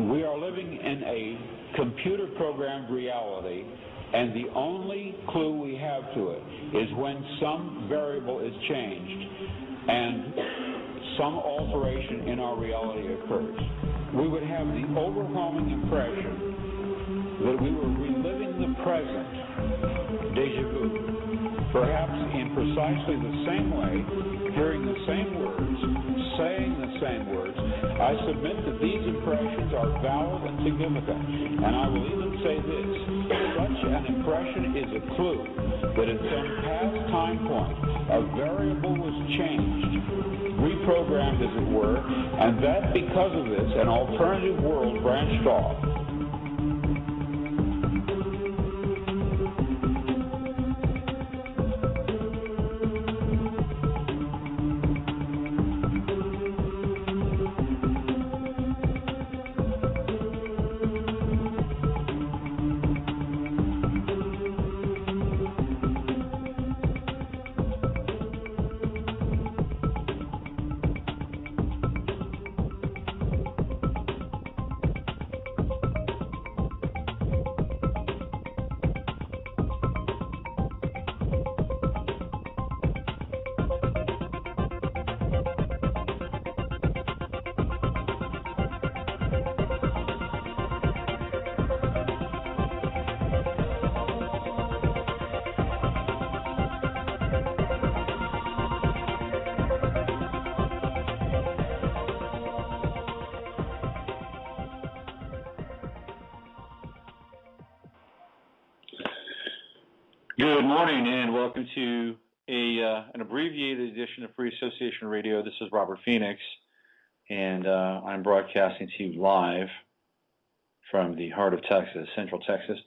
We are living in a computer-programmed reality, and the only clue we have to it is when some variable is changed and some alteration in our reality occurs. We would have the overwhelming impression that we were reliving the present, déjà vu, perhaps in precisely the same way, hearing the same words, saying the same words. I submit that these impressions are valid and significant, and I will even say this: such an impression is a clue that at some past time point a variable was changed, reprogrammed as it were, and that because of this an alternative world branched off. Good morning and welcome to an abbreviated edition of Free Association Radio. This is Robert Phoenix, and I'm broadcasting to you live from the heart of Texas, Central Texas,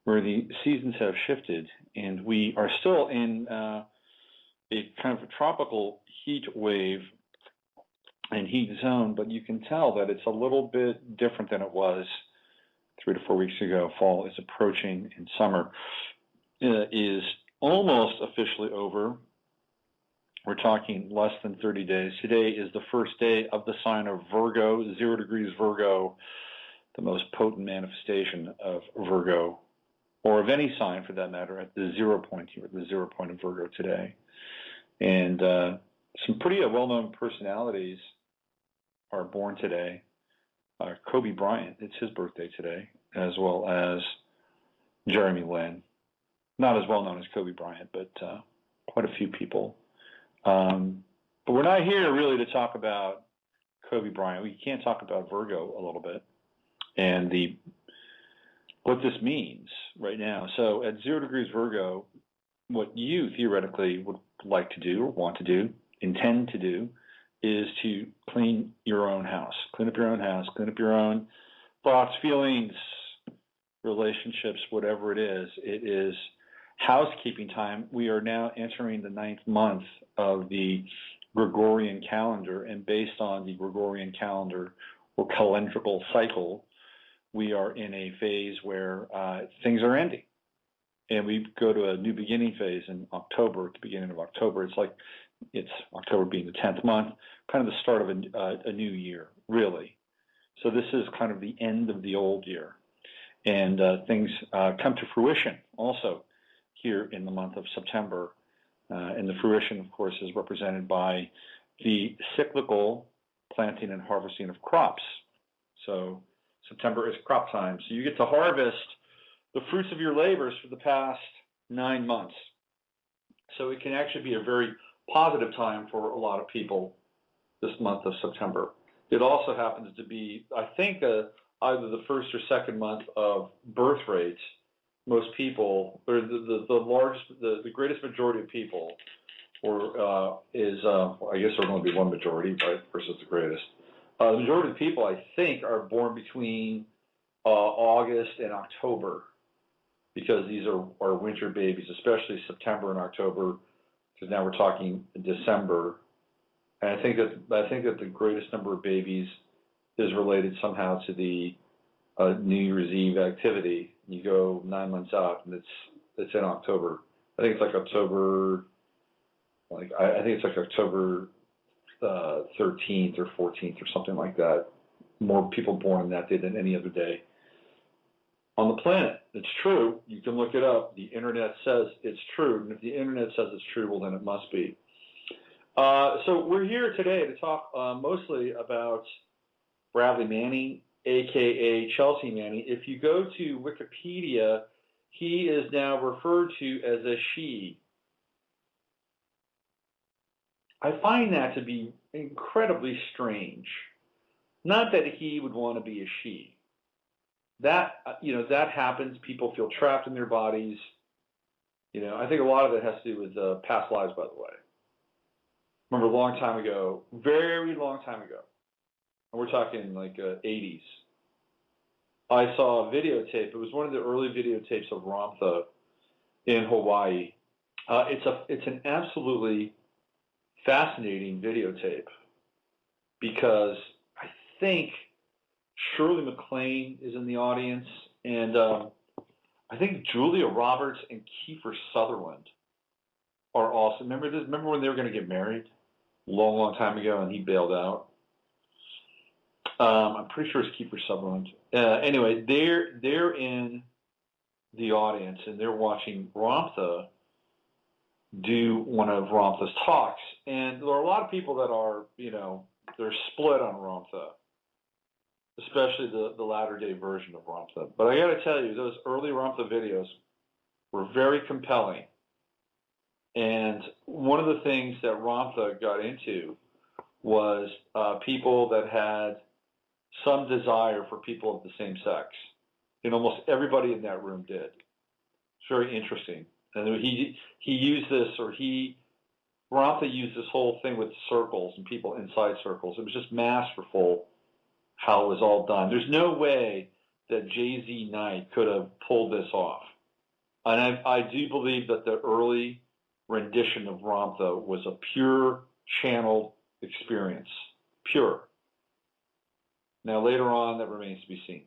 where the seasons have shifted, and we are still in a kind of a tropical heat wave and heat zone, but you can tell that it's a little bit different than it was 3 to 4 weeks ago. Fall is approaching, and summer is almost officially over. We're talking less than 30 days. Today is the first day of the sign of Virgo, 0 degrees Virgo, the most potent manifestation of Virgo, or of any sign for that matter, at the 0 point here, the 0 point of Virgo today. And some pretty well-known personalities are born today. Kobe Bryant, it's his birthday today, as well as Jeremy Lin. Not as well known as Kobe Bryant, but quite a few people. But we're not here really to talk about Kobe Bryant. We can talk about Virgo a little bit and what this means right now. So at 0 degrees Virgo, what you theoretically would like to do or want to do, intend to do, is to clean your own house. Clean up your own house, clean up your own thoughts, feelings, relationships, whatever it is. It is housekeeping time. We are now entering the 9th month of the Gregorian calendar, and based on the Gregorian calendar or calendrical cycle, we are in a phase where things are ending, and we go to a new beginning phase in October. At the beginning of October, it's October being the 10th month, kind of the start of a new year, really. So this is kind of the end of the old year, and things come to fruition also here in the month of September. And the fruition, of course, is represented by the cyclical planting and harvesting of crops. So September is crop time. So you get to harvest the fruits of your labors for the past 9 months. So it can actually be a very positive time for a lot of people this month of September. It also happens to be, I think, either the first or second month of birth rates. Most people, or the greatest majority of people, I guess there's going to be one majority, right, versus the greatest. The majority of people, I think, are born between August and October, because these are winter babies, especially September and October, because now we're talking December. And I think that the greatest number of babies is related somehow to the New Year's Eve activity. You go 9 months out, and it's in October. I think it's like October 13th or 14th or something like that. more people born on that day than any other day on the planet. It's true. You can look it up. The internet says it's true. And if the internet says it's true, well, then it must be. So we're here today to talk mostly about Bradley Manning, a.k.a. Chelsea Manning. If you go to Wikipedia, he is now referred to as a she. I find that to be incredibly strange. Not that he would want to be a she. That, that happens. People feel trapped in their bodies. I think a lot of it has to do with past lives, by the way. Remember a long time ago, very long time ago, and we're talking like 80s, I saw a videotape. It was one of the early videotapes of Ramtha in Hawaii. It's an absolutely fascinating videotape because I think Shirley MacLaine is in the audience, and I think Julia Roberts and Kiefer Sutherland are also. Remember this? Remember when they were going to get married? Long, long time ago, and he bailed out. I'm pretty sure it's Kiefer Sutherland. Anyway, they're in the audience, and they're watching Ramtha do one of Ramtha's talks. And there are a lot of people that are, they're split on Ramtha, especially the latter-day version of Ramtha. But I got to tell you, those early Ramtha videos were very compelling. And one of the things that Ramtha got into was people that had some desire for people of the same sex. And almost everybody in that room did. It's very interesting. And he used this, Ramtha used this whole thing with circles and people inside circles. It was just masterful how it was all done. There's no way that J.Z. Knight could have pulled this off. And I do believe that the early rendition of Ramtha was a pure channeled experience. Pure. Now, later on, that remains to be seen.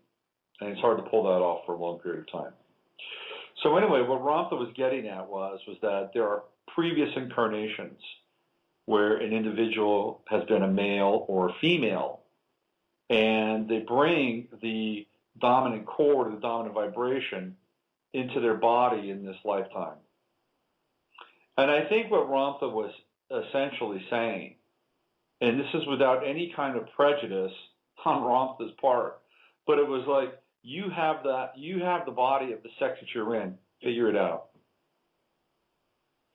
And it's hard to pull that off for a long period of time. So anyway, what Ramtha was getting at was that there are previous incarnations where an individual has been a male or a female, and they bring the dominant chord, the dominant vibration, into their body in this lifetime. And I think what Ramtha was essentially saying, and this is without any kind of prejudice on Ramtha's part, but it was like, you have the body of the sex that you're in, figure it out.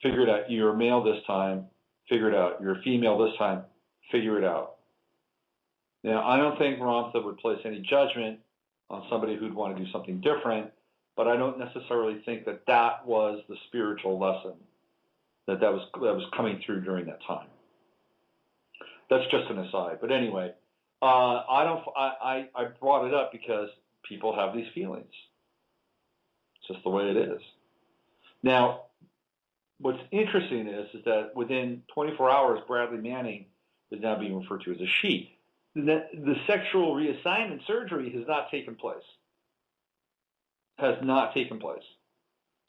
Figure it out. You're a male this time, figure it out. You're a female this time, figure it out. Now, I don't think Ramtha would place any judgment on somebody who'd want to do something different, but I don't necessarily think that was the spiritual lesson that was coming through during that time. That's just an aside. But anyway, I brought it up because people have these feelings. It's just the way it is. Now, what's interesting is that within 24 hours, Bradley Manning is now being referred to as a she. The sexual reassignment surgery has not taken place. Has not taken place.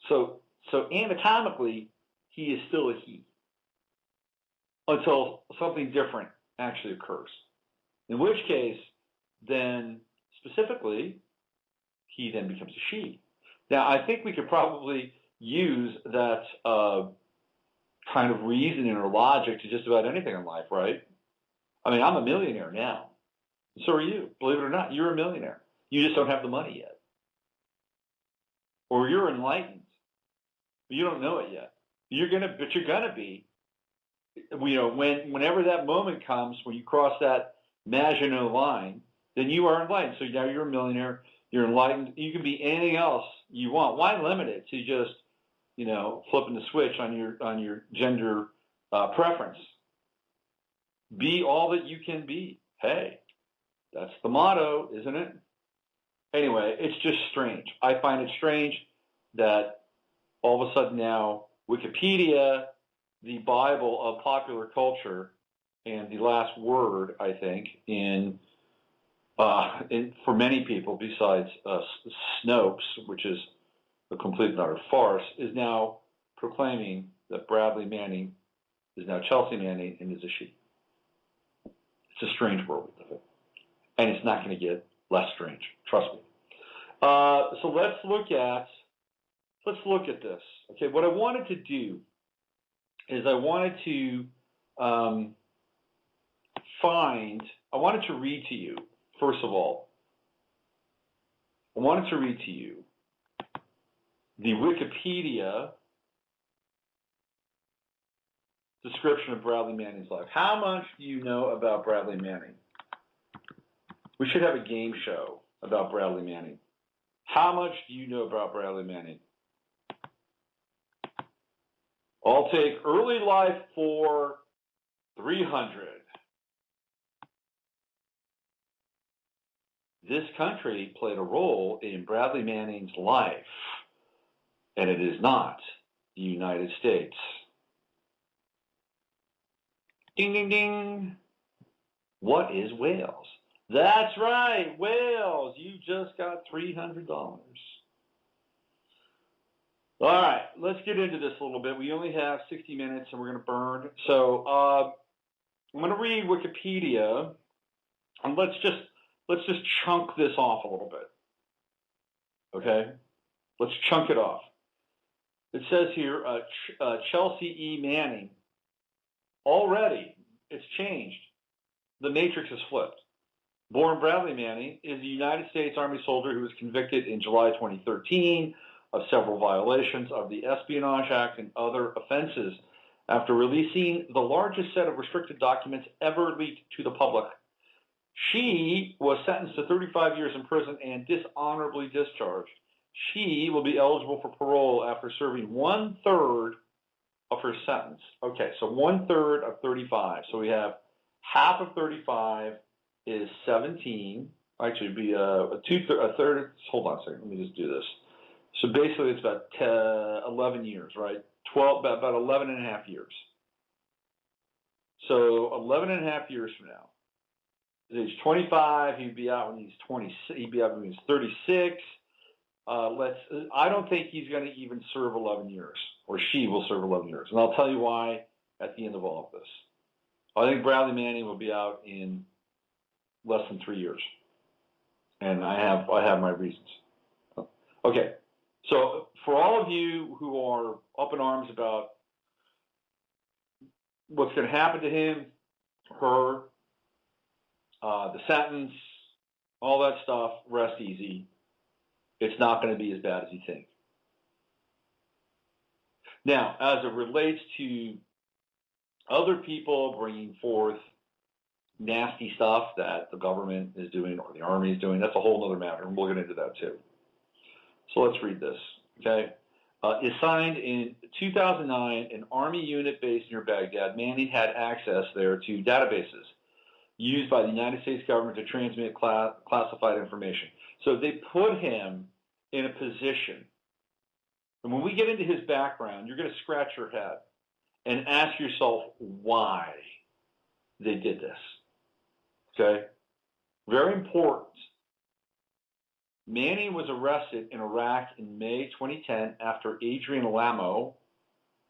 So anatomically, he is still a he until something different actually occurs. In which case, then specifically, he then becomes a she. Now, I think we could probably use that kind of reasoning or logic to just about anything in life, right? I mean, I'm a millionaire now. So are you. Believe it or not, you're a millionaire. You just don't have the money yet. Or you're enlightened, but you don't know it yet. You're gonna be. Whenever that moment comes, when you cross that Maginot line, then you are enlightened. So now you're a millionaire. You're enlightened. You can be anything else you want. Why limit it to just, flipping the switch on your gender preference? Be all that you can be. Hey, that's the motto, isn't it? Anyway, it's just strange. I find it strange that all of a sudden now Wikipedia, the Bible of popular culture, and the last word, I think, for many people, besides Snopes, which is a complete and utter farce, is now proclaiming that Bradley Manning is now Chelsea Manning and is a she. It's a strange world we live in. And it's not going to get less strange. Trust me. So let's look at this. Okay, what I wanted to do is I wanted to read to you, first of all, I wanted to read to you the Wikipedia description of Bradley Manning's life. How much do you know about Bradley Manning? We should have a game show about Bradley Manning. How much do you know about Bradley Manning? I'll take early life for 300. This country played a role in Bradley Manning's life, and it is not the United States. Ding, ding, ding. What is Wales? That's right, Wales. You just got $300. All right, let's get into this a little bit. We only have 60 minutes, and we're going to burn. So I'm going to read Wikipedia, and let's just chunk this off a little bit. Okay, let's chunk it off. It says here, Chelsea E. Manning. Already, it's changed. The matrix has flipped. Born Bradley Manning is a United States Army soldier who was convicted in July 2013 of several violations of the Espionage Act and other offenses after releasing the largest set of restricted documents ever leaked to the public. She was sentenced to 35 years in prison and dishonorably discharged. She will be eligible for parole after serving 1/3 of her sentence. Okay, so 1/3 of 35. So we have half of 35 is 17. Actually, it'd be a third. Hold on a second. Let me just do this. So basically, it's about 11 years, right? About 11 and a half years. So 11 and a half years from now, at age 25, he'd be out when he's 20. He'd be out when he's 36. I don't think he's going to even serve 11 years, or she will serve 11 years, and I'll tell you why at the end of all of this. I think Bradley Manning will be out in less than 3 years, and I have my reasons. Okay, so for all of you who are up in arms about what's going to happen to him, her, the sentence, all that stuff, rest easy. It's not going to be as bad as you think. Now, as it relates to other people bringing forth nasty stuff that the government is doing or the Army is doing, that's a whole other matter, and we'll get into that too. So let's read this, okay? Assigned in 2009, an Army unit based near Baghdad, Manning had access there to databases used by the United States government to transmit classified information. So they put him in a position, and when we get into his background, you're going to scratch your head and ask yourself why they did this, okay? Very important. Manning was arrested in Iraq in May 2010 after Adrian Lamo,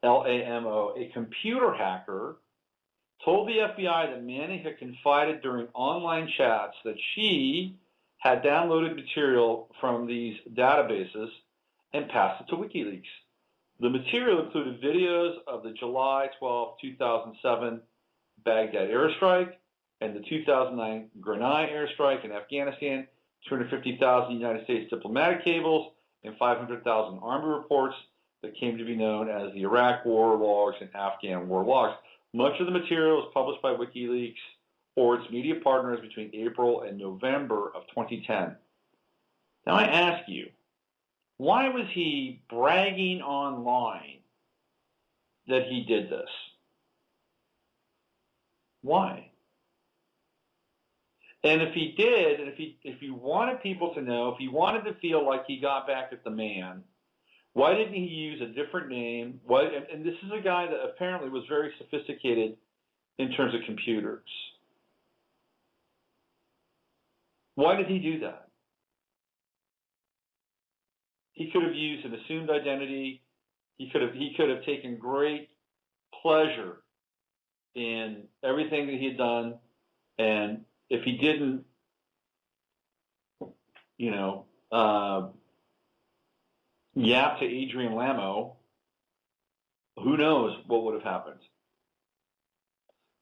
L-A-M-O, a computer hacker, told the FBI that Manning had confided during online chats that she had downloaded material from these databases and passed it to WikiLeaks. The material included videos of the July 12, 2007 Baghdad airstrike and the 2009 Grenai airstrike in Afghanistan, 250,000 United States diplomatic cables, and 500,000 Army reports that came to be known as the Iraq War Logs and Afghan War Logs. Much of the material was published by WikiLeaks or its media partners between April and November of 2010. Now I ask you, why was he bragging online that he did this? Why? And if he did, and if he wanted people to know, if he wanted to feel like he got back at the man, why didn't he use a different name? And this is a guy that apparently was very sophisticated in terms of computers. Why did he do that? He could have used an assumed identity. He could have taken great pleasure in everything that he had done, and if he didn't yap to Adrian Lamo, who knows what would have happened.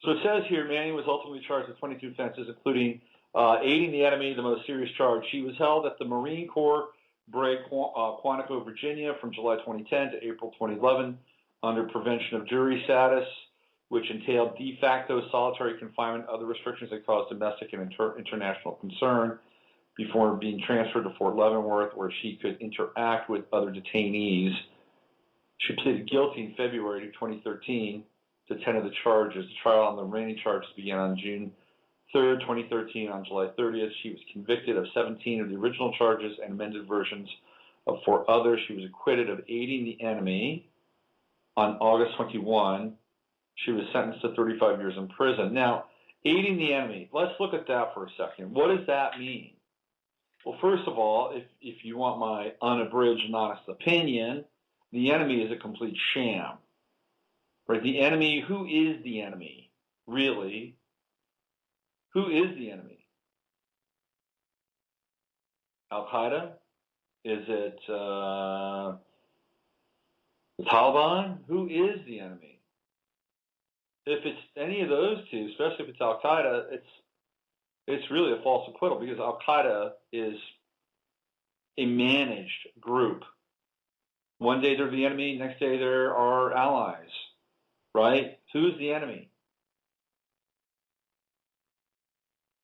So it says here, Manning was ultimately charged with 22 offenses, including aiding the enemy, the most serious charge. She was held at the Marine Corps Brig Quantico, Virginia, from July 2010 to April 2011 under prevention of jury status, which entailed de facto solitary confinement, other restrictions that caused domestic and international concern, before being transferred to Fort Leavenworth, where she could interact with other detainees. She pleaded guilty in February 2013 to 10 of the charges. The trial on the remaining charges began on June 3rd, 2013. On July 30th, she was convicted of 17 of the original charges and amended versions of 4 others. She was acquitted of aiding the enemy. On August 21, she was sentenced to 35 years in prison. Now, aiding the enemy, let's look at that for a second. What does that mean? Well, first of all, if you want my unabridged and honest opinion, the enemy is a complete sham. Right? The enemy, who is the enemy? Really? Who is the enemy? Al-Qaeda? Is it the Taliban? Who is the enemy? If it's any of those two, especially if it's Al-Qaeda, it's really a false acquittal, because Al-Qaeda is a managed group. One day they're the enemy, next day they're our allies, right? Who's the enemy?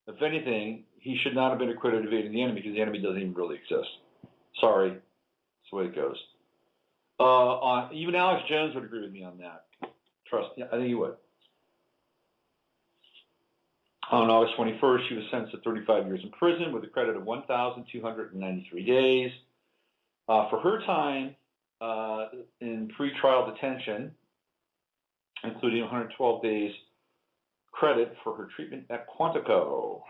If anything, he should not have been acquitted of aiding the enemy, because the enemy doesn't even really exist. Sorry, that's the way it goes. Even Alex Jones would agree with me on that. Trust me, I think he would. On August 21st, she was sentenced to 35 years in prison with a credit of 1,293 days. For her time in pretrial detention, including 112 days credit for her treatment at Quantico.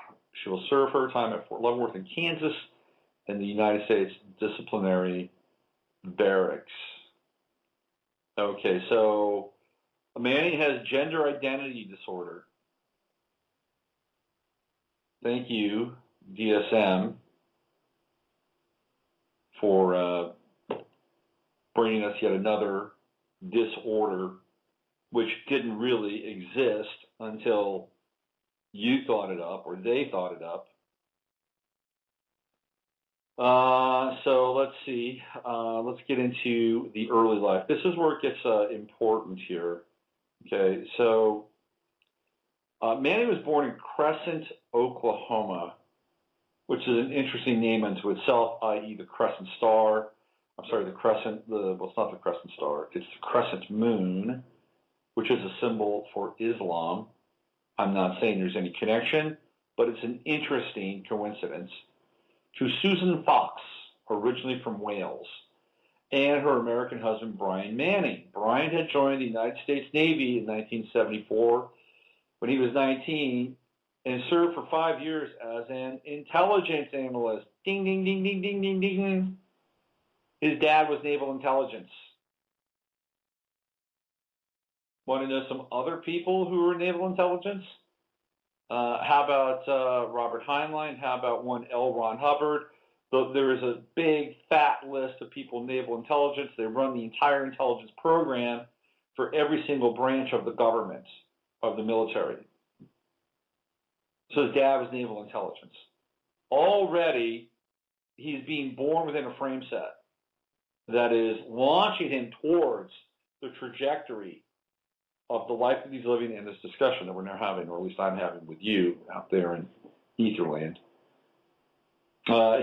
She will serve her time at Fort Leavenworth in Kansas in the United States Disciplinary Barracks. Okay, so Manning has gender identity disorder. Thank you, DSM, for bringing us yet another disorder, which didn't really exist until you thought it up, or they thought it up. So let's see. Let's get into the early life. This is where it gets important here. Okay, so Manning was born in Crescent, Oklahoma, which is an interesting name unto itself, i.e. the Crescent Star. I'm sorry, the Crescent, well, it's not the Crescent Star, it's the Crescent Moon, which is a symbol for Islam. I'm not saying there's any connection, but it's an interesting coincidence. To Susan Fox, originally from Wales, and her American husband, Brian Manning. Brian had joined the United States Navy in 1974 when he was 19 and served for 5 years as an intelligence analyst. Ding, ding, ding, ding, ding, ding, ding. His dad was naval intelligence. Want to know some other people who were naval intelligence? How about Robert Heinlein? How about one L. Ron Hubbard? There is a big, fat list of people in naval intelligence. They run the entire intelligence program for every single branch of the government, of the military. So his dad was naval intelligence. Already, he's being born within a frame set that is launching him towards the trajectory of the life that he's living in, this discussion that we're now having, or at least I'm having with you out there in Etherland.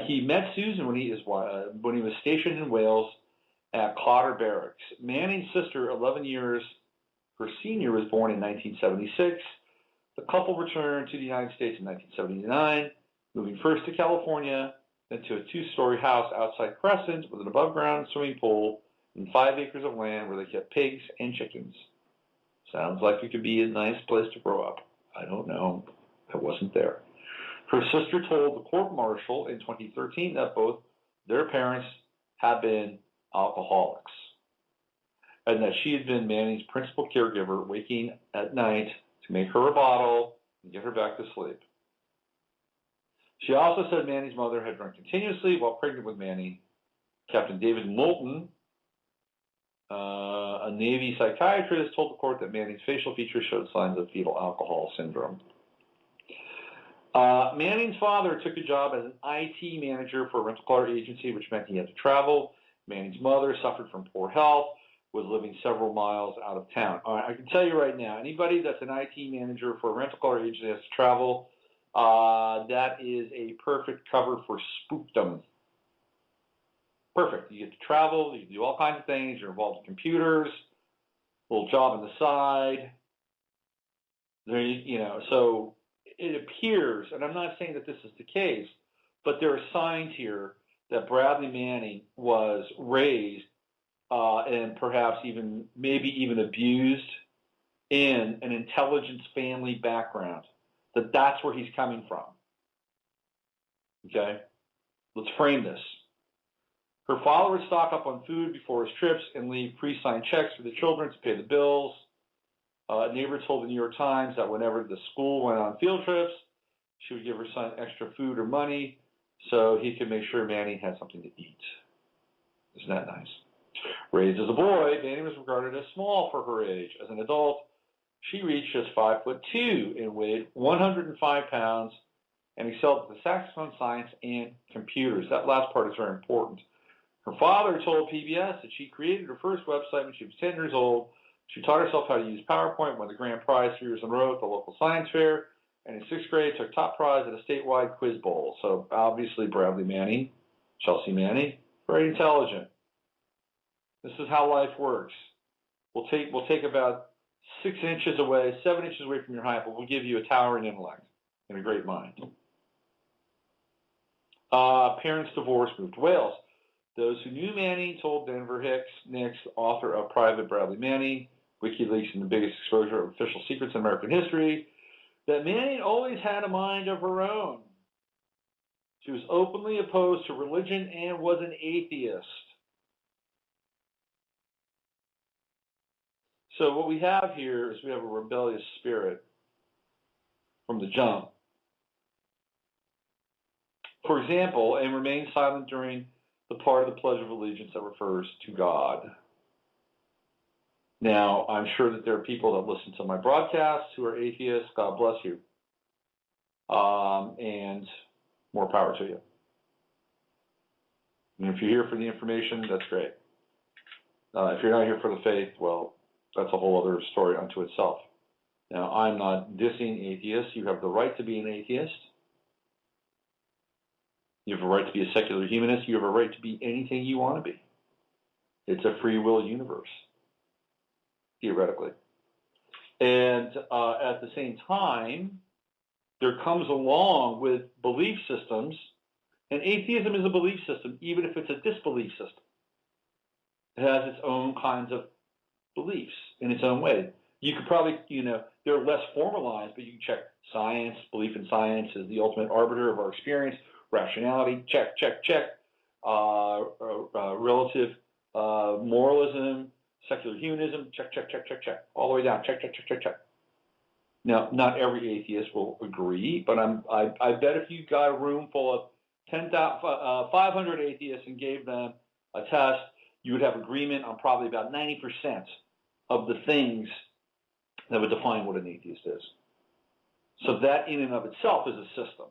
He met Susan when he was stationed in Wales at Clotter Barracks. Manning's sister, 11 years her senior, was born in 1976. The couple returned to the United States in 1979, moving first to California, then to a 2-story house outside Crescent with an above-ground swimming pool and 5 acres of land where they kept pigs and chickens. Sounds like it could be a nice place to grow up. I don't know. I wasn't there. Her sister told the court-martial in 2013 that both their parents had been alcoholics and that she had been Manning's principal caregiver, waking at night to make her a bottle and get her back to sleep. She also said Manning's mother had drunk continuously while pregnant with Manning. Captain David Moulton, a Navy psychiatrist, told the court that Manning's facial features showed signs of fetal alcohol syndrome. Manning's father took a job as an IT manager for a rental car agency, which meant he had to travel. Manning's mother suffered from poor health, was living several miles out of town. All right, I can tell you right now, anybody that's an IT manager for a rental car agency has to travel, that is a perfect cover for spookdom. Perfect. You get to travel, you can do all kinds of things, you're involved in computers, little job on the side. So it appears, and I'm not saying that this is the case, but there are signs here that Bradley Manning was raised and perhaps maybe even abused in an intelligence family background, that's where he's coming from. Okay? Let's frame this. Her father would stock up on food before his trips and leave pre-signed checks for the children to pay the bills. A neighbor told the New York Times that whenever the school went on field trips, she would give her son extra food or money so he could make sure Manning had something to eat. Isn't that nice? Raised as a boy, Manning was regarded as small for her age. As an adult, she reached just 5'2" and weighed 105 pounds and excelled at the saxophone, science, and computers. That last part is very important. Her father told PBS that she created her first website when she was 10 years old. She taught herself how to use PowerPoint, won the grand prize 3 years in a row at the local science fair, and in 6th grade took top prize at a statewide quiz bowl. So obviously Bradley Manning, Chelsea Manning, very intelligent. This is how life works. We'll take about 7 inches away from your height, but we'll give you a towering intellect and a great mind. Parents divorced, moved to Wales. Those who knew Manning told Denver Nicks, author of Private Bradley Manning, WikiLeaks and the biggest exposure of official secrets in American history, that Manning always had a mind of her own. She was openly opposed to religion and was an atheist. So what we have here is we have a rebellious spirit from the jump. For example, and remained silent during the part of the Pledge of Allegiance that refers to God. Now, I'm sure that there are people that listen to my broadcasts who are atheists. God bless you. And more power to you. And if you're here for the information, that's great. If you're not here for the faith, well, that's a whole other story unto itself. Now, I'm not dissing atheists. You have the right to be an atheist. You have a right to be a secular humanist. You have a right to be anything you want to be. It's a free will universe, theoretically. And at the same time, there comes along with belief systems, and atheism is a belief system, even if it's a disbelief system. It has its own kinds of beliefs in its own way. You could probably, they're less formalized, but you can check science. Belief in science is the ultimate arbiter of our experience. Rationality, check. Relative moralism, secular humanism, check. All the way down, check. Now, not every atheist will agree, but I bet if you got a room full of 500 atheists and gave them a test, you would have agreement on probably about 90% of the things that would define what an atheist is. So that in and of itself is a system.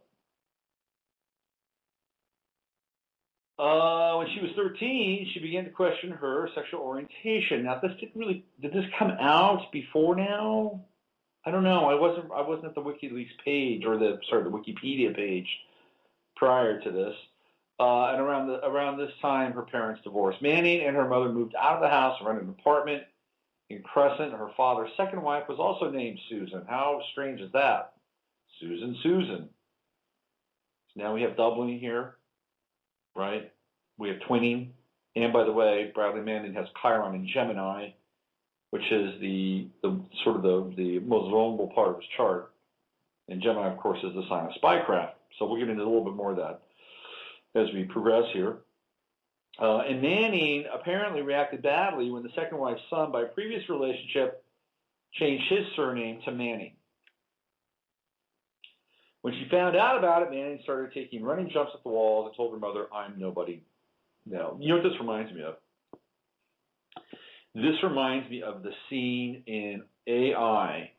When she was 13, she began to question her sexual orientation. Now, did this come out before now? I don't know. I wasn't at the WikiLeaks page or the Wikipedia page prior to this. And around this time, her parents divorced. Manning and her mother moved out of the house and rented an apartment in Crescent. Her father's second wife was also named Susan. How strange is that? Susan. So now we have doubling here, right? We have twinning. And by the way, Bradley Manning has Chiron in Gemini, which is the most vulnerable part of his chart. And Gemini, of course, is the sign of spycraft. So we'll get into a little bit more of that as we progress here. And Manning apparently reacted badly when the second wife's son, by a previous relationship, changed his surname to Manning. When she found out about it, Manning started taking running jumps at the walls and told her mother, "I'm nobody now." You know what this reminds me of? This reminds me of the scene in AI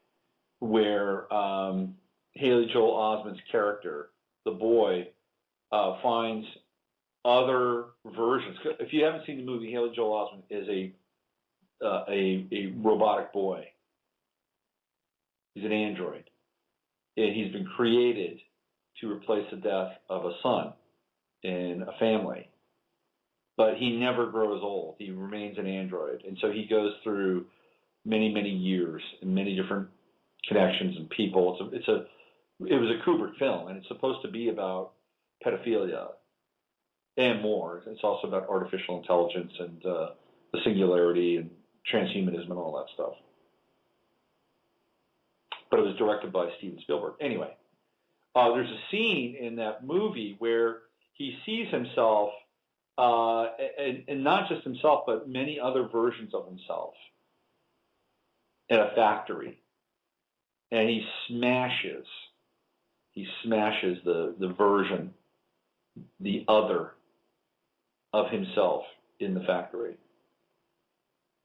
where Haley Joel Osment's character, the boy, finds other versions. If you haven't seen the movie, Haley Joel Osment is a robotic boy. He's an android. And he's been created to replace the death of a son in a family. But he never grows old. He remains an android. And so he goes through many, many years and many different connections and people. It was a Kubrick film, and it's supposed to be about pedophilia and more. It's also about artificial intelligence and the singularity and transhumanism and all that stuff. But it was directed by Steven Spielberg. Anyway, there's a scene in that movie where he sees himself, and not just himself, but many other versions of himself at a factory. And he smashes the version, the other of himself in the factory.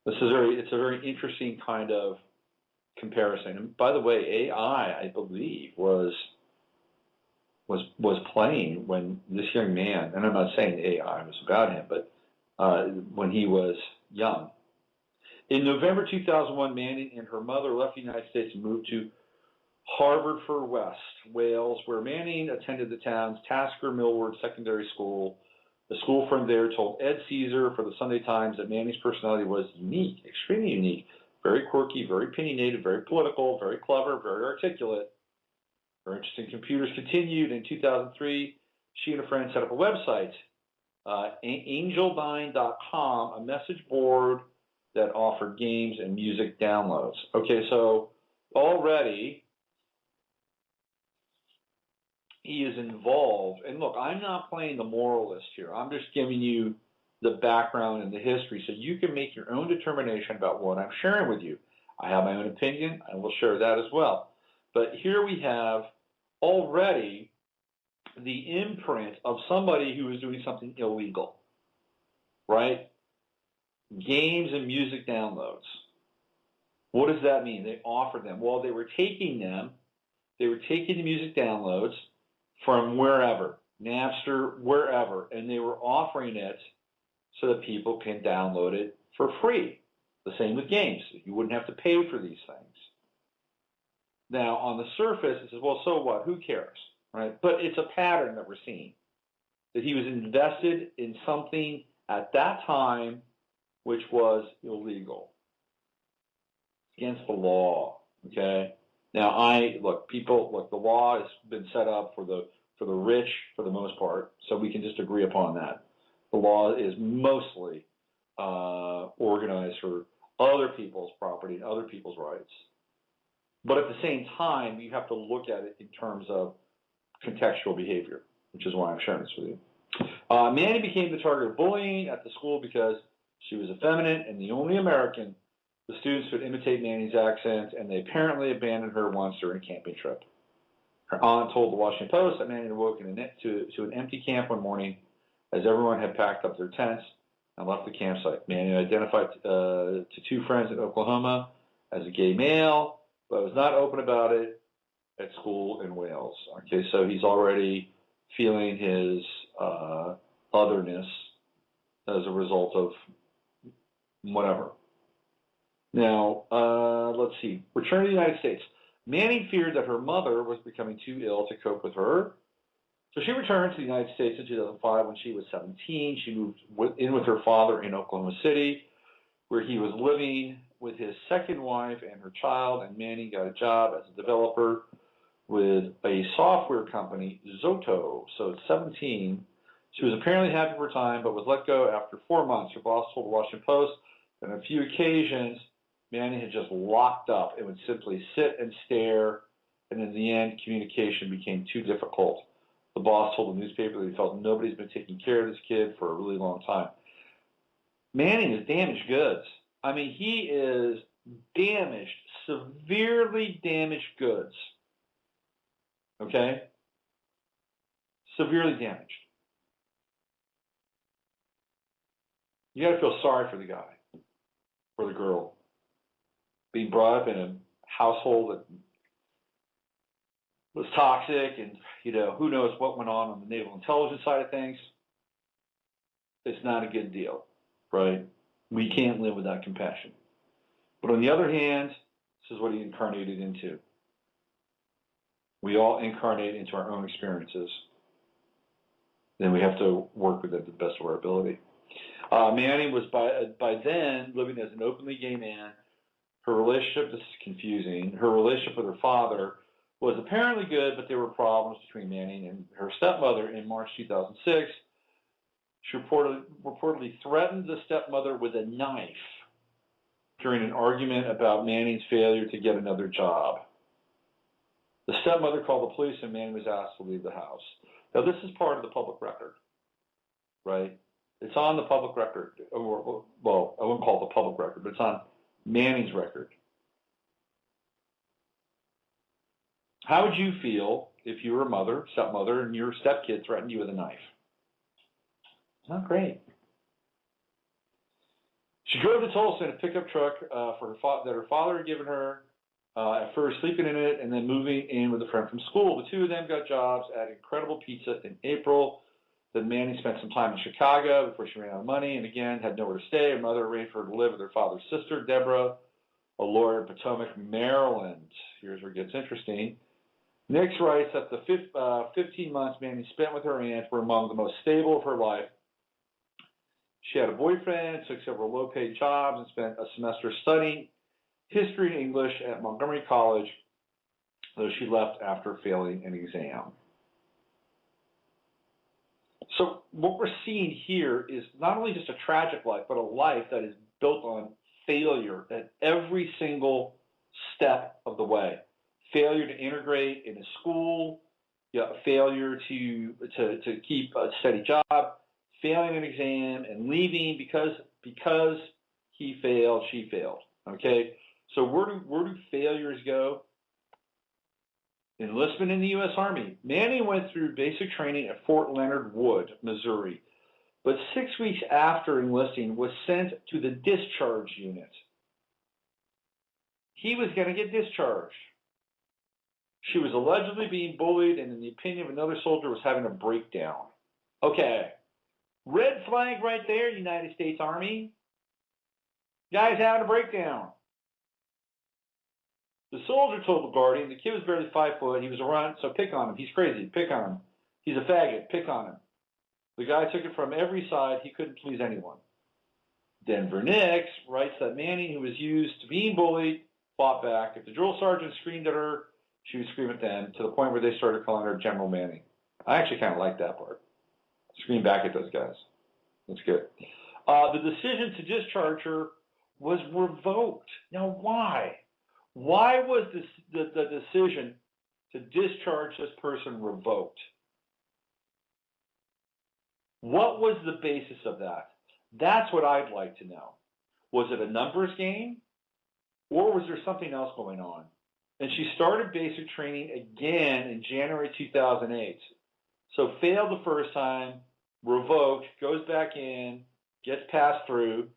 It's a very interesting kind of comparison. And by the way, AI, I believe, was playing when this young man, and I'm not saying AI was about him, but when he was young. In November 2001, Manning and her mother left the United States and moved to Harvardford West, Wales, where Manning attended the town's Tasker Millward Secondary School. The school friend there told Ed Caesar for the Sunday Times that Manning's personality was unique, extremely unique, very quirky, very opinionated, very political, very clever, very articulate. Her interest in computers continued. In 2003, she and a friend set up a website, angeldine.com, a message board that offered games and music downloads. Okay, so already he is involved. And look, I'm not playing the moralist here. I'm just giving you the background and the history so you can make your own determination about what I'm sharing with you. I have my own opinion. I will share that as well. But here we have already the imprint of somebody who is doing something illegal, right? Games and music downloads. What does that mean? They offered them. Well, they were taking the music downloads from wherever, Napster, wherever, and they were offering it so that people can download it for free. The same with games. You wouldn't have to pay for these things. Now, on the surface, it says, well, so what? Who cares, right? But it's a pattern that we're seeing, that he was invested in something at that time which was illegal, against the law, okay? Now, the law has been set up for the rich for the most part, so we can just agree upon that. The law is mostly organized for other people's property and other people's rights. But at the same time, you have to look at it in terms of contextual behavior, which is why I'm sharing this with you. Manny became the target of bullying at the school because she was effeminate and the only American. The students would imitate Manny's accent, and they apparently abandoned her once during a camping trip. Her aunt told the Washington Post that Manny had woken to an empty camp one morning as everyone had packed up their tents and left the campsite. Manny identified to two friends in Oklahoma as a gay male, but was not open about it at school in Wales. Okay, so he's already feeling his otherness as a result of whatever. Now, let's see. Return to the United States. Manning feared that her mother was becoming too ill to cope with her. So she returned to the United States in 2005 when she was 17. She moved in with her father in Oklahoma City, where he was living with his second wife and her child, and Manning got a job as a developer with a software company, Zoto. So at 17, she was apparently happy for a time, but was let go after 4 months. Her boss told the Washington Post that on a few occasions, Manning had just locked up and would simply sit and stare, and in the end, communication became too difficult. The boss told the newspaper that he felt nobody's been taking care of this kid for a really long time. Manning is damaged goods. I mean, he is damaged, severely damaged goods. Okay? severely damaged. You got to feel sorry for the guy, for the girl, being brought up in a household that was toxic, and who knows what went on the naval intelligence side of things. It's not a good deal, right? We can't live without compassion. But on the other hand, this is what he incarnated into. We all incarnate into our own experiences. Then we have to work with it to the best of our ability. Manning was by then living as an openly gay man. Her relationship, this is confusing, her relationship with her father was apparently good, but there were problems between Manning and her stepmother. In March 2006, she reportedly threatened the stepmother with a knife during an argument about Manning's failure to get another job. The stepmother called the police, and Manning was asked to leave the house. Now, this is part of the public record, right? It's on the public record. Well, I wouldn't call it the public record, but it's on Manning's record. How would you feel if you were a stepmother, and your stepkid threatened you with a knife? Not great. She drove to Tulsa in a pickup truck that her father had given her, at first sleeping in it and then moving in with a friend from school. The two of them got jobs at Incredible Pizza in April. Then Manning spent some time in Chicago before she ran out of money and again had nowhere to stay. Her mother arranged for her to live with her father's sister, Deborah, a lawyer in Potomac, Maryland. Here's where it gets interesting. Nix writes that the 15 months Manning spent with her aunt were among the most stable of her life. She had a boyfriend, took several low-paid jobs, and spent a semester studying history and English at Montgomery College, though she left after failing an exam. So what we're seeing here is not only just a tragic life, but a life that is built on failure at every single step of the way. Failure to integrate in a school, failure to keep a steady job, failing an exam and leaving because he failed, she failed. Okay, so where do failures go? Enlistment in the U.S. Army. Manning went through basic training at Fort Leonard Wood, Missouri, but 6 weeks after enlisting was sent to the discharge unit. He was going to get discharged. She was allegedly being bullied and, in the opinion of another soldier, was having a breakdown. Okay. Red flag right there, United States Army. Guy's having a breakdown. The soldier told the guardian the kid was barely 5 foot. He was a runt, so pick on him. He's crazy. Pick on him. He's a faggot. Pick on him. The guy took it from every side. He couldn't please anyone. Denver Nix writes that Manning, who was used to being bullied, fought back. If the drill sergeant screamed at her, she would scream at them, to the point where they started calling her General Manning. I actually kind of like that part. Scream back at those guys. That's good. The decision to discharge her was revoked. Now, why? Why was the decision to discharge this person revoked? What was the basis of that? That's what I'd like to know. Was it a numbers game, or was there something else going on? And she started basic training again in January 2008. So failed the first time, revoked, goes back in, gets passed through.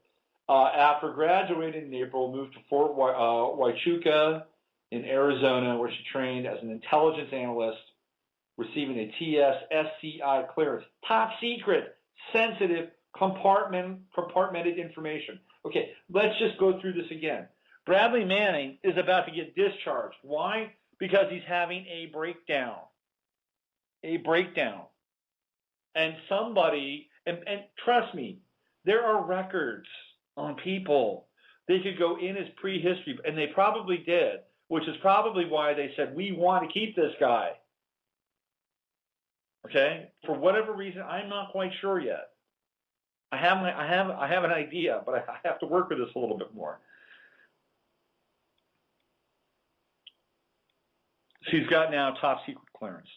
After graduating in April, moved to Fort Huachuca in Arizona, where she trained as an intelligence analyst, receiving a TS-SCI clearance. Top secret, sensitive, compartmented information. Okay, let's just go through this again. Bradley Manning is about to get discharged. Why? Because he's having a breakdown. A breakdown. And somebody, and trust me, there are records on people. They could go in as prehistory, and they probably did, which is probably why they said, we want to keep this guy. Okay? For whatever reason, I'm not quite sure yet. I have an idea, but I have to work with this a little bit more. She's got now top secret clearance.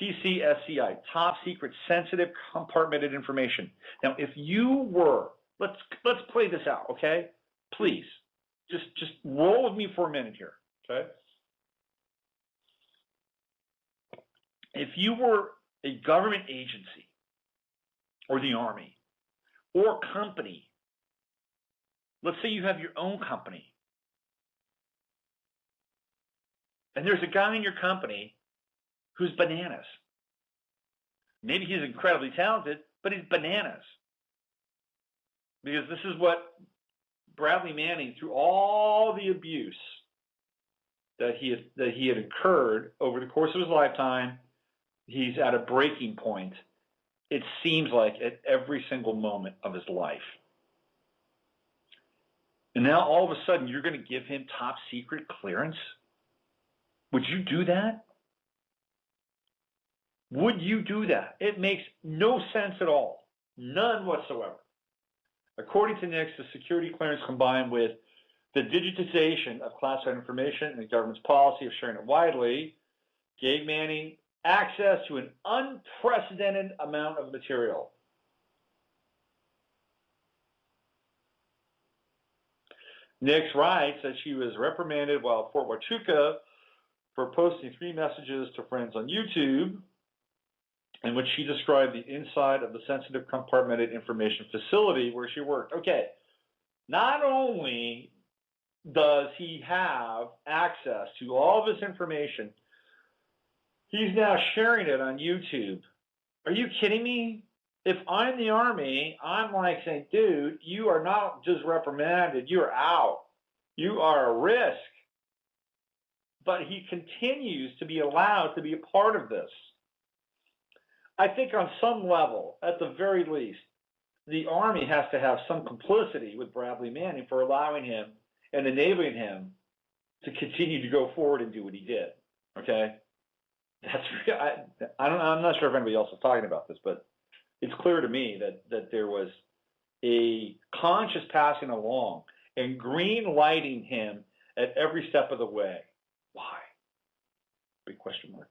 TCSCI, top secret, sensitive, compartmented information. Now, if you were, let's play this out, okay? Please, just roll with me for a minute here, okay? If you were a government agency or the Army or company, let's say you have your own company, and there's a guy in your company who's bananas. Maybe he's incredibly talented, but he's bananas. Because this is what Bradley Manning, through all the abuse that he had incurred over the course of his lifetime, he's at a breaking point, it seems like, at every single moment of his life. And now all of a sudden you're going to give him top secret clearance? Would you do that? Would you do that? It makes no sense at all. None whatsoever. According to Nix, the security clearance combined with the digitization of classified information and the government's policy of sharing it widely gave Manning access to an unprecedented amount of material. Nix writes that she was reprimanded while at Fort Huachuca for posting 3 messages to friends on YouTube in which she described the inside of the sensitive compartmented information facility where she worked. Okay, not only does he have access to all of this information, he's now sharing it on YouTube. Are you kidding me? If I'm the Army, I'm like saying, dude, you are not just reprimanded, you're out. You are a risk. But he continues to be allowed to be a part of this. I think on some level, at the very least, the Army has to have some complicity with Bradley Manning for allowing him and enabling him to continue to go forward and do what he did. Okay? I'm not sure if anybody else is talking about this, but it's clear to me that there was a conscious passing along and green lighting him at every step of the way. Why? Big question mark.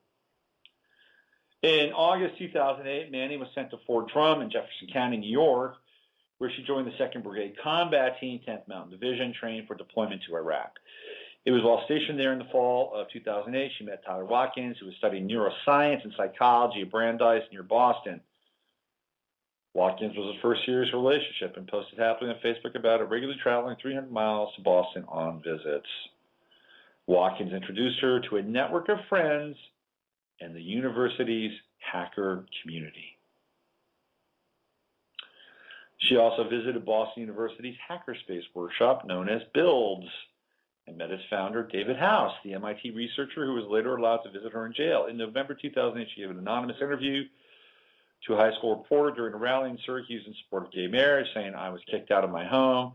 In August 2008, Manning was sent to Fort Drum in Jefferson County, New York, where she joined the 2nd Brigade Combat Team, 10th Mountain Division, trained for deployment to Iraq. It was while stationed there in the fall of 2008, she met Tyler Watkins, who was studying neuroscience and psychology at Brandeis near Boston. Watkins was his first serious relationship and posted happily on Facebook about it, regularly traveling 300 miles to Boston on visits. Watkins introduced her to a network of friends and the university's hacker community. She also visited Boston University's hackerspace workshop known as Builds and met its founder, David House, the MIT researcher who was later allowed to visit her in jail. In November 2008, she gave an anonymous interview to a high school reporter during a rally in Syracuse in support of gay marriage, saying, "I was kicked out of my home,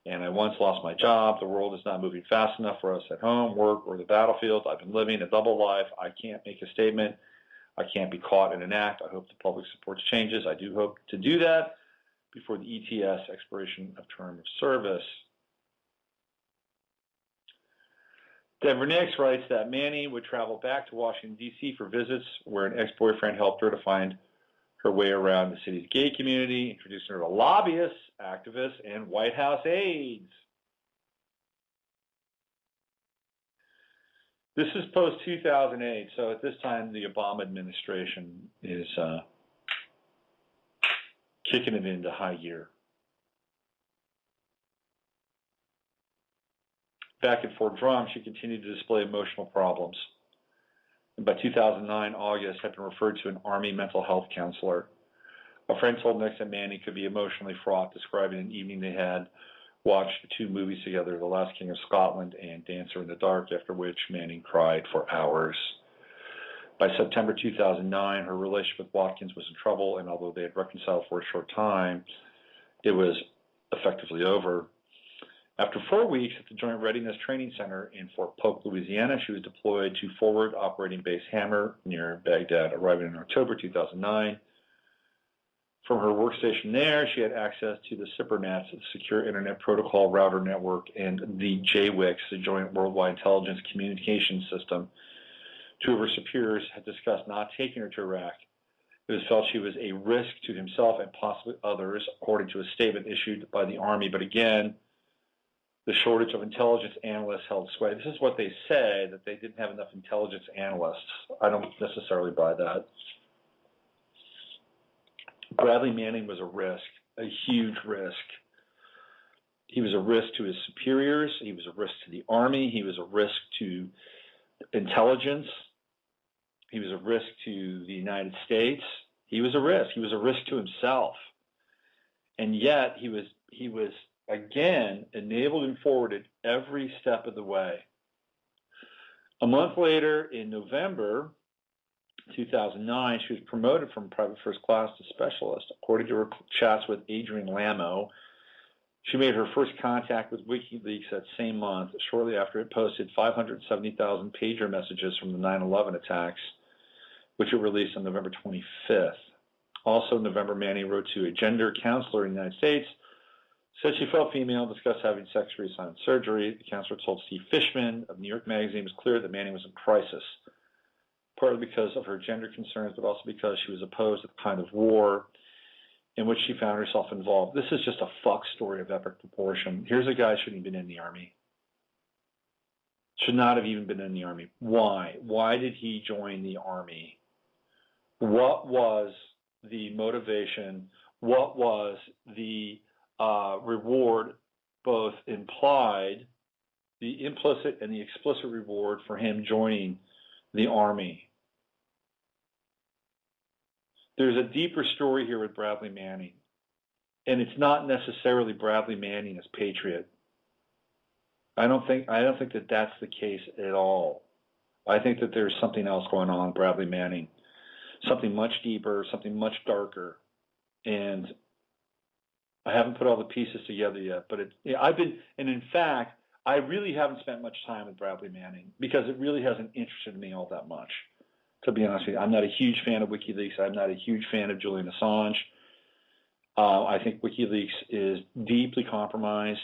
and I once lost my job. The world is not moving fast enough for us at home, work, or the battlefield. I've been living a double life. I can't make a statement. I can't be caught in an act. I hope the public supports changes. I do hope to do that before the ETS expiration of term of service." Denver Nix writes that Manning would travel back to Washington, D.C. for visits where an ex-boyfriend helped her to find her way around the city's gay community, introducing her to lobbyists, activists, and White House aides. This is post-2008, so at this time the Obama administration is kicking it into high gear. Back at Fort Drum, she continued to display emotional problems. And by 2009, August had been referred to an Army mental health counselor. A friend told Nix that Manning could be emotionally fraught, describing an evening they had watched 2 movies together, The Last King of Scotland and Dancer in the Dark, after which Manning cried for hours. By September 2009, her relationship with Watkins was in trouble, and although they had reconciled for a short time, it was effectively over. After 4 weeks at the Joint Readiness Training Center in Fort Polk, Louisiana, she was deployed to Forward Operating Base Hammer near Baghdad, arriving in October 2009. From her workstation there, she had access to the SIPRNet, the Secure Internet Protocol Router Network, and the JWICS, the Joint Worldwide Intelligence Communications System. 2 of her superiors had discussed not taking her to Iraq. It was felt she was a risk to himself and possibly others, according to a statement issued by the Army. But again, the shortage of intelligence analysts held sway. This is what they say, that they didn't have enough intelligence analysts. I don't necessarily buy that. Bradley Manning was a risk, a huge risk. He was a risk to his superiors. He was a risk to the Army. He was a risk to intelligence. He was a risk to the United States. He was a risk. He was a risk to himself. And yet he was again enabled and forwarded every step of the way. A month later, in November 2009, she was promoted from private first class to specialist. According to her chats with Adrian Lamo, she made her first contact with WikiLeaks that same month, shortly after it posted 570,000 pager messages from the 9/11 attacks, which it released on November 25th. Also in November, Manning wrote to a gender counselor in the United States, said she felt female, discussed having sex reassignment surgery. The counselor told Steve Fishman of New York Magazine it was clear that Manning was in crisis, partly because of her gender concerns, but also because she was opposed to the kind of war in which she found herself involved. This is just a fuck story of epic proportion. Here's a guy who shouldn't have been in the Army. Should not have even been in the Army. Why? Why did he join the Army? What was the motivation? What was the reward, both implied, the implicit and the explicit reward for him joining the Army? There's a deeper story here with Bradley Manning, and it's not necessarily Bradley Manning as patriot. I don't think that that's the case at all. I think that there's something else going on with Bradley Manning, something much deeper, something much darker, and I haven't put all the pieces together yet. But in fact, I really haven't spent much time with Bradley Manning because it really hasn't interested me all that much. To be honest with you, I'm not a huge fan of WikiLeaks. I'm not a huge fan of Julian Assange. I think WikiLeaks is deeply compromised.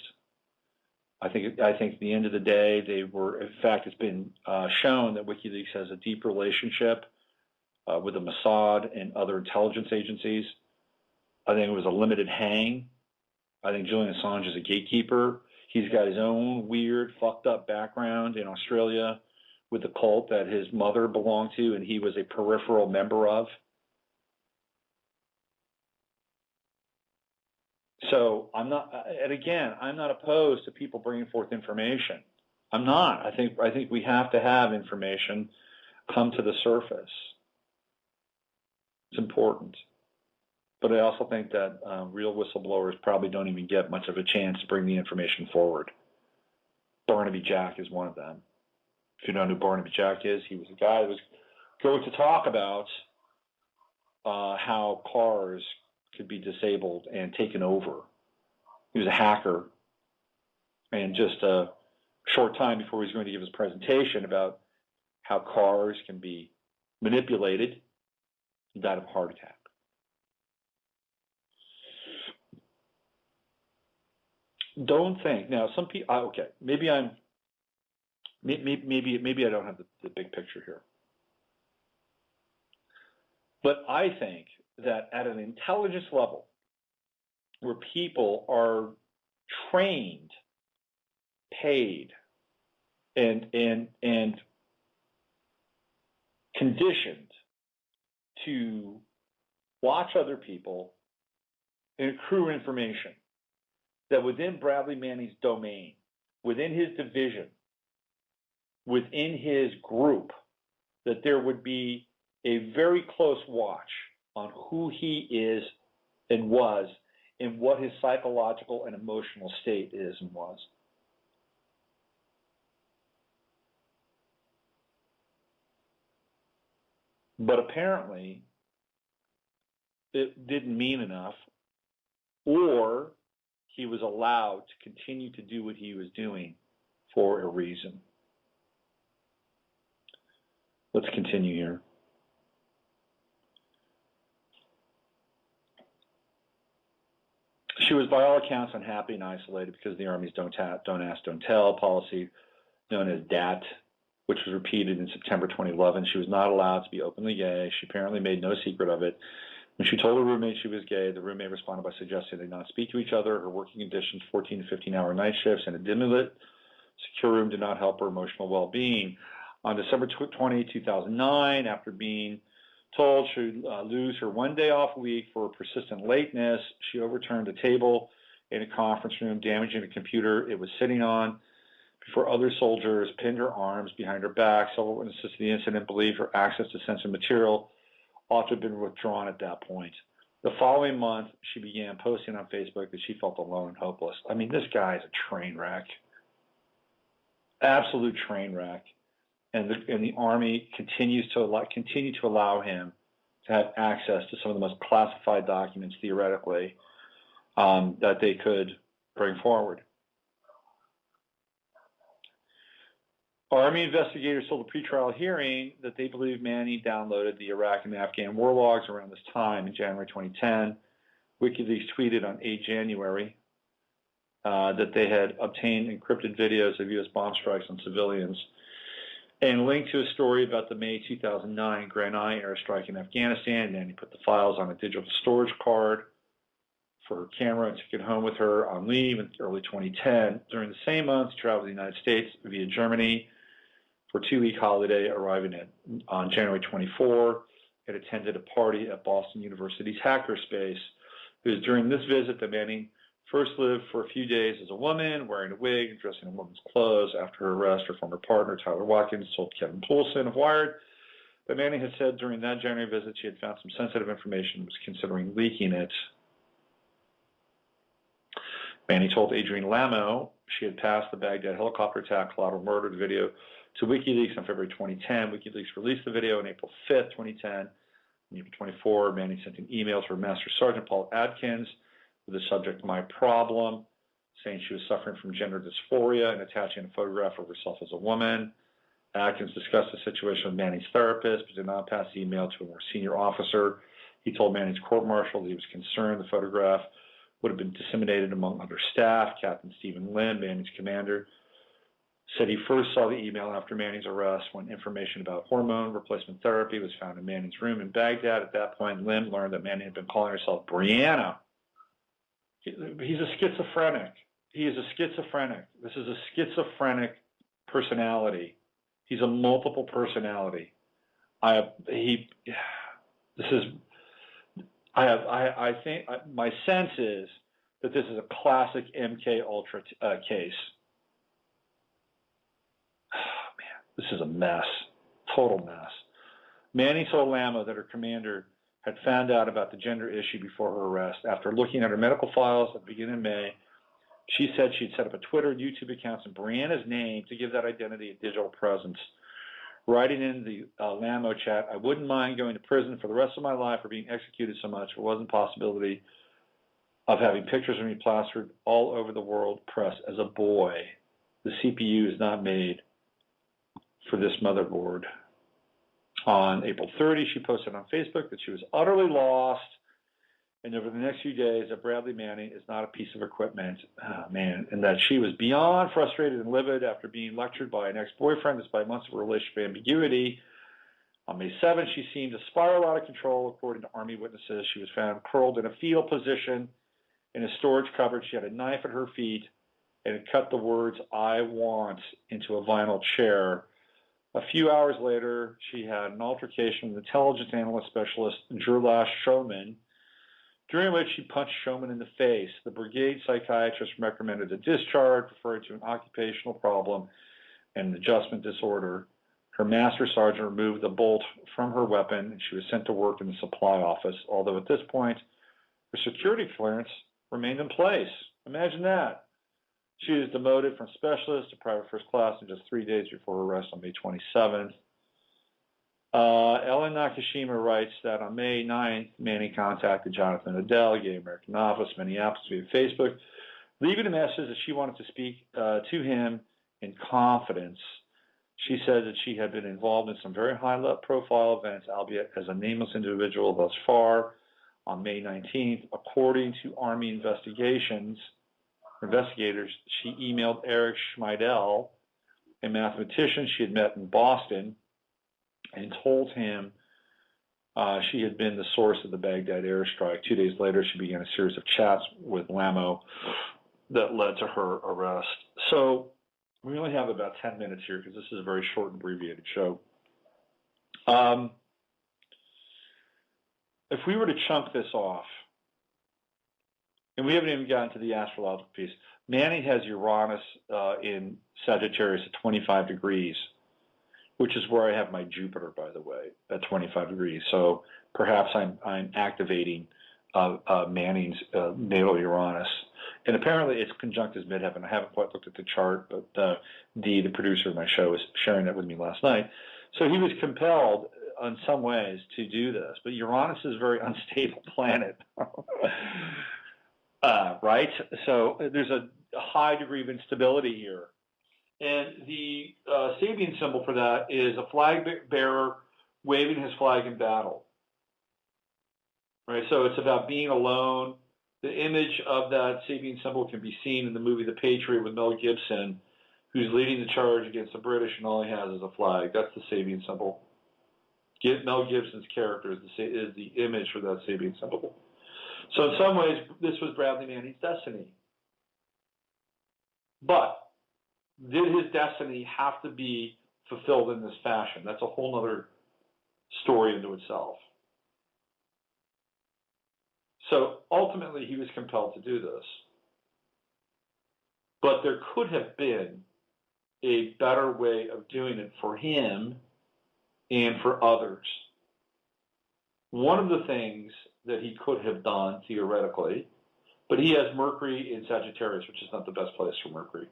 I think at the end of the day, they were. In fact, it's been shown that WikiLeaks has a deep relationship with the Mossad and other intelligence agencies. I think it was a limited hang. I think Julian Assange is a gatekeeper. He's got his own weird, fucked up background in Australia with the cult that his mother belonged to and he was a peripheral member of. So I'm not opposed to people bringing forth information. I'm not. I think we have to have information come to the surface. It's important. But I also think that real whistleblowers probably don't even get much of a chance to bring the information forward. Barnaby Jack is one of them. If you don't know who Barnaby Jack is, he was a guy that was going to talk about how cars could be disabled and taken over. He was a hacker. And just a short time before he was going to give his presentation about how cars can be manipulated, he died of a heart attack. Don't think. Now, some people, okay, maybe I don't have the big picture here. But I think that at an intelligence level where people are trained, paid, and conditioned to watch other people and accrue information, that within Bradley Manning's domain, within his division, within his group, that there would be a very close watch on who he is and was and what his psychological and emotional state is and was. But apparently, it didn't mean enough, or he was allowed to continue to do what he was doing for a reason. Let's continue here. She was, by all accounts, unhappy and isolated because of the Army's don't ask, don't tell policy, known as DAT, which was repeated in September 2011. She was not allowed to be openly gay. She apparently made no secret of it. When she told her roommate she was gay, the roommate responded by suggesting they not speak to each other. Her working conditions, 14 to 15-hour night shifts, and a dimly lit, secure room did not help her emotional well-being. On December 20, 2009, after being Told she would lose her 1 day off a week for persistent lateness. She overturned a table in a conference room, damaging the computer it was sitting on before other soldiers pinned her arms behind her back. Several witnesses to the incident believe her access to sensitive material ought to have been withdrawn at that point. The following month, she began posting on Facebook that she felt alone and hopeless. I mean, this guy is a train wreck. Absolute train wreck. And the Army continue to allow him to have access to some of the most classified documents, theoretically, that they could bring forward. Army investigators told the pretrial hearing that they believe Manning downloaded the Iraq and Afghan war logs around this time in January 2010. WikiLeaks tweeted on 8 January that they had obtained encrypted videos of U.S. bomb strikes on civilians and linked to a story about the May 2009 Granai airstrike in Afghanistan. And he put the files on a digital storage card for her camera and took it home with her on leave in early 2010. During the same month, she traveled to the United States via Germany for a 2-week holiday, arriving on January 24 and attended a party at Boston University's hackerspace. It was during this visit that Manning first lived for a few days as a woman, wearing a wig and dressing in woman's clothes. After her arrest, her former partner, Tyler Watkins, told Kevin Poulsen of Wired that Manning had said during that January visit she had found some sensitive information and was considering leaking it. Manning told Adrienne Lamo she had passed the Baghdad helicopter attack collateral murder video to WikiLeaks on February 2010. WikiLeaks released the video on April 5th, 2010. On April 24, Manning sent an email to her Master Sergeant Paul Adkins with the subject, "My Problem," saying she was suffering from gender dysphoria and attaching a photograph of herself as a woman. Adkins discussed the situation with Manning's therapist, but did not pass the email to a more senior officer. He told Manning's court-martial that he was concerned the photograph would have been disseminated among other staff. Captain Stephen Lynn, Manning's commander, said he first saw the email after Manning's arrest when information about hormone replacement therapy was found in Manning's room in Baghdad. At that point, Lynn learned that Manning had been calling herself Brianna. He's a schizophrenic. He is a schizophrenic. This is a schizophrenic personality. He's a multiple personality. I think my sense is that this is a classic MK Ultra case. Oh, man, this is a mess, total mess. Manning told Lamo that her commander had found out about the gender issue before her arrest. After looking at her medical files at the beginning of May, she said she'd set up a Twitter and YouTube accounts in Brianna's name to give that identity a digital presence. Writing in the Lamo chat, "I wouldn't mind going to prison for the rest of my life or being executed so much. There wasn't a possibility of having pictures of me plastered all over the world press as a boy. The CPU is not made for this motherboard." On April 30, she posted on Facebook that she was utterly lost, and over the next few days that Bradley Manning is not a piece of equipment, and that she was beyond frustrated and livid after being lectured by an ex-boyfriend despite months of relationship ambiguity. On May 7th, she seemed to spiral out of control. According to Army witnesses, she was found curled in a fetal position in a storage cupboard. She had a knife at her feet and had cut the words, "I want," into a vinyl chair. A few hours later, she had an altercation with intelligence analyst specialist Jurlash Showman, during which she punched Showman in the face. The brigade psychiatrist recommended a discharge, referring to an occupational problem and an adjustment disorder. Her master sergeant removed the bolt from her weapon, and she was sent to work in the supply office, although at this point, her security clearance remained in place. Imagine that. She was demoted from specialist to private first class in just 3 days before her arrest on May 27th. Ellen Nakashima writes that on May 9th, Manning contacted Jonathan Adele, Gay American novelist, Minneapolis, via Facebook, leaving a message that she wanted to speak to him in confidence. She said that she had been involved in some very high-profile events, albeit as a nameless individual thus far. On May 19th, according to Army investigators, she emailed Eric Schmeidel, a mathematician she had met in Boston, and told him she had been the source of the Baghdad airstrike. 2 days later, she began a series of chats with Lamo that led to her arrest. So we only have about 10 minutes here because this is a very short and abbreviated show. if we were to chunk this off, and we haven't even gotten to the astrological piece, Manning has Uranus in Sagittarius at 25 degrees, which is where I have my Jupiter, by the way, at 25 degrees. So perhaps I'm activating Manning's natal Uranus. And apparently it's conjunct his midheaven. I haven't quite looked at the chart, but the producer of my show was sharing that with me last night. So he was compelled in some ways to do this. But Uranus is a very unstable planet. Right? So there's a high degree of instability here. And the Sabian symbol for that is a flag bearer waving his flag in battle. Right? So it's about being alone. The image of that Sabian symbol can be seen in the movie The Patriot with Mel Gibson, who's leading the charge against the British, and all he has is a flag. That's the Sabian symbol. Mel Gibson's character is the image for that Sabian symbol. So in some ways, this was Bradley Manning's destiny. But did his destiny have to be fulfilled in this fashion? That's a whole other story into itself. So ultimately, he was compelled to do this. But there could have been a better way of doing it for him and for others. One of the things that he could have done, theoretically, but he has Mercury in Sagittarius, which is not the best place for Mercury.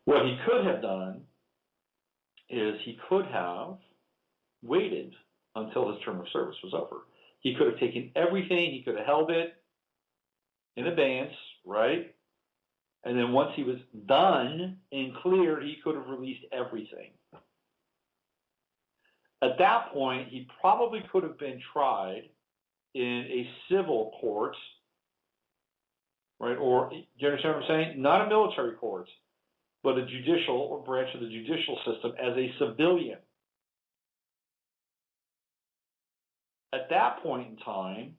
What he could have done is he could have waited until his term of service was over. He could have taken everything, he could have held it in abeyance, right? And then once he was done and cleared, he could have released everything. At that point, he probably could have been tried in a civil court, right? Or, do you understand what I'm saying? Not a military court, but a judicial or branch of the judicial system as a civilian. At that point in time,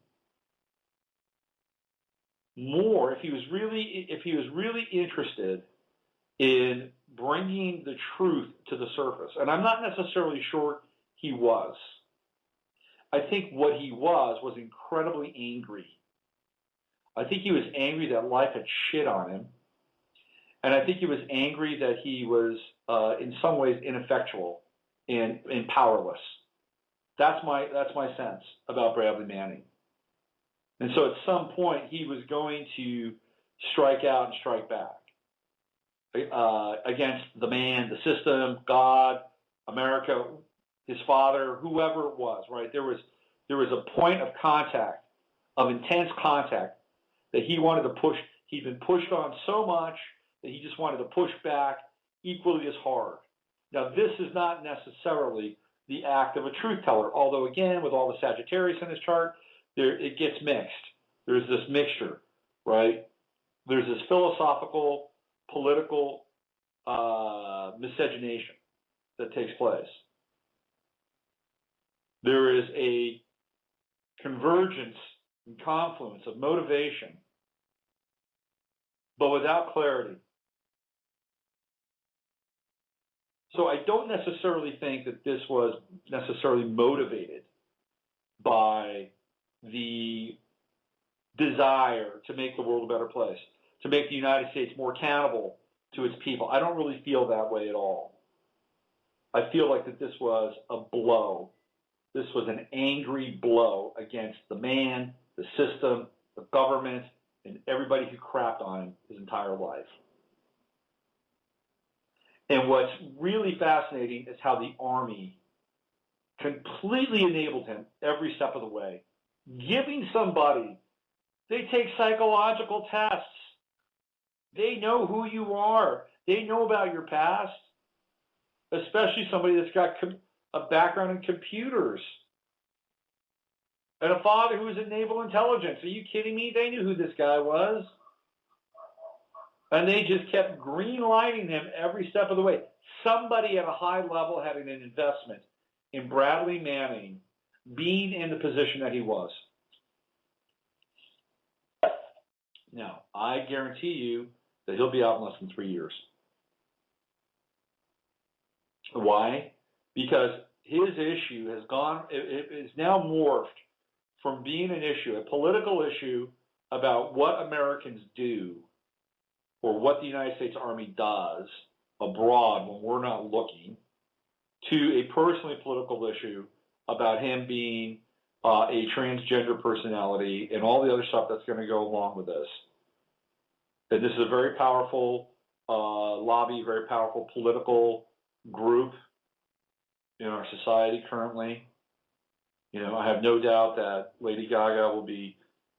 if he was really interested in bringing the truth to the surface, and I'm not necessarily sure he was. I think what he was incredibly angry. I think he was angry that life had shit on him, and I think he was angry that he was, in some ways, ineffectual and powerless. That's my sense about Bradley Manning. And so at some point, he was going to strike out and strike back against the man, the system, God, America, his father, whoever it was, right? There was a point of contact, of intense contact, that he wanted to push. He'd been pushed on so much that he just wanted to push back equally as hard. Now, this is not necessarily the act of a truth teller, although, again, with all the Sagittarius in his chart, it gets mixed. There's this mixture, right? There's this philosophical, political miscegenation that takes place. There is a convergence and confluence of motivation, but without clarity. So I don't necessarily think that this was necessarily motivated by the desire to make the world a better place, to make the United States more accountable to its people. I don't really feel that way at all. I feel like that this was a blow. This was an angry blow against the man, the system, the government, and everybody who crapped on him his entire life. And what's really fascinating is how the Army completely enabled him every step of the way. Giving somebody, they take psychological tests. They know who you are. They know about your past, especially somebody that's got a background in computers and a father who was in naval intelligence. Are you kidding me? They knew who this guy was. And they just kept green lighting him every step of the way. Somebody at a high level having an investment in Bradley Manning being in the position that he was. Now, I guarantee you that he'll be out in less than 3 years. Why? Because his issue has gone, it's now morphed from being an issue, a political issue about what Americans do or what the United States Army does abroad when we're not looking, to a personally political issue about him being a transgender personality and all the other stuff that's going to go along with this. And this is a very powerful lobby, very powerful political group in our society currently. You know, I have no doubt that Lady Gaga will be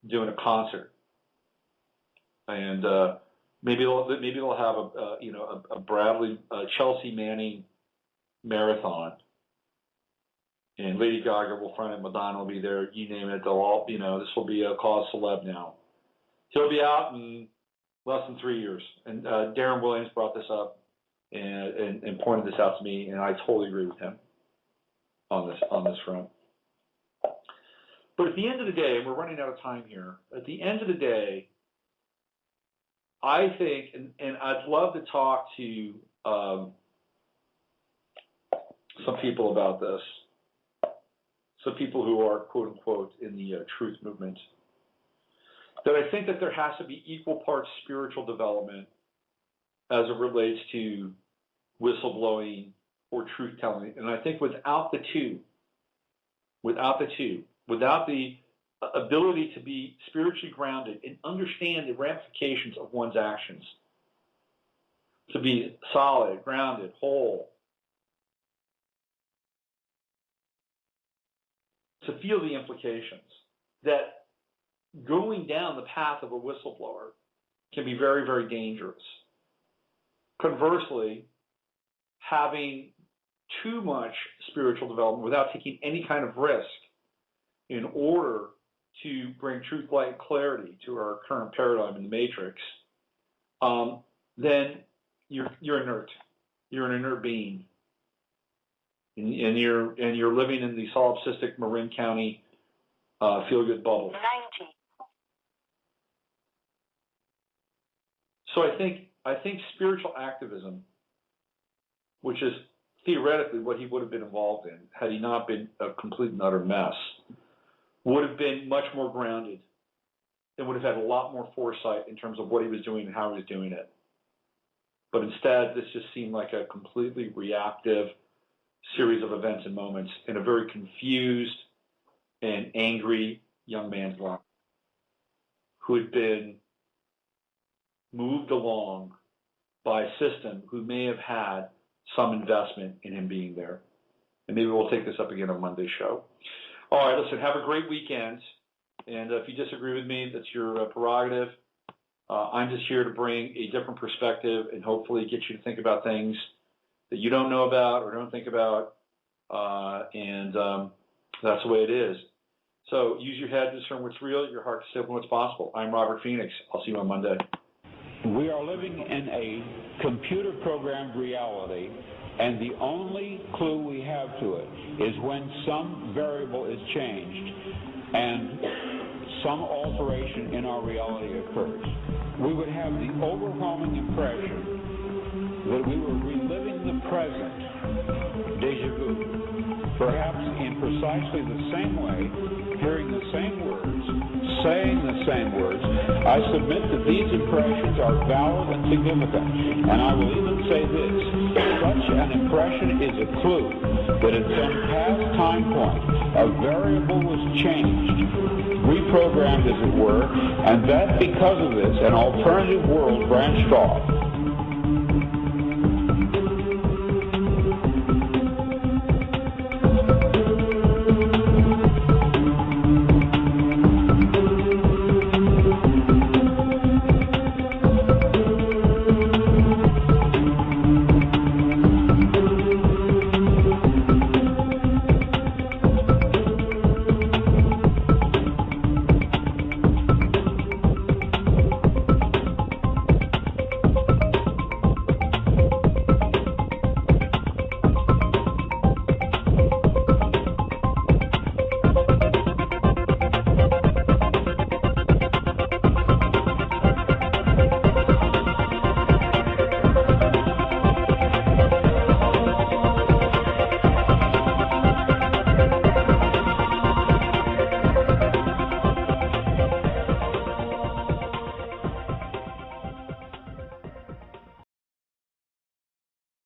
doing a concert, and maybe they'll have a Chelsea Manning marathon, and Lady Gaga will front it, Madonna will be there, you name it, they'll all, this will be a cause celeb now. He'll be out in less than 3 years, and Darren Williams brought this up and pointed this out to me, and I totally agree with him on this front. But at the end of the day, and we're running out of time here, at the end of the day, I think, and I'd love to talk to some people about this, some people who are, quote unquote, in the truth movement, that I think that there has to be equal parts spiritual development as it relates to whistleblowing or truth telling. And I think without the ability to be spiritually grounded and understand the ramifications of one's actions, to be solid, grounded, whole, to feel the implications, that going down the path of a whistleblower can be very, very dangerous. Conversely, having too much spiritual development without taking any kind of risk in order to bring truth, light, and clarity to our current paradigm in the matrix, then you're inert. You're an inert being, and you're living in the solipsistic Marin County feel-good bubble. 90. So I think spiritual activism, which is theoretically what he would have been involved in had he not been a complete and utter mess, would have been much more grounded and would have had a lot more foresight in terms of what he was doing and how he was doing it. But instead, this just seemed like a completely reactive series of events and moments in a very confused and angry young man's life who had been moved along by a system who may have had some investment in him being there. And maybe we'll take this up again on Monday's show. All right, listen, have a great weekend. And if you disagree with me, that's your prerogative. I'm just here to bring a different perspective and hopefully get you to think about things that you don't know about or don't think about. And that's the way it is. So use your head to discern what's real, your heart to sift what's possible. I'm Robert Phoenix. I'll see you on Monday. We are living in a computer-programmed reality, and the only clue we have to it is when some variable is changed and some alteration in our reality occurs. We would have the overwhelming impression that we were reliving the present, déjà vu, perhaps in precisely the same way, hearing the same words, saying the same words. I submit that these impressions are valid and significant, and I will even say this: such an impression is a clue that at some past time point a variable was changed, reprogrammed as it were, and that because of this an alternative world branched off.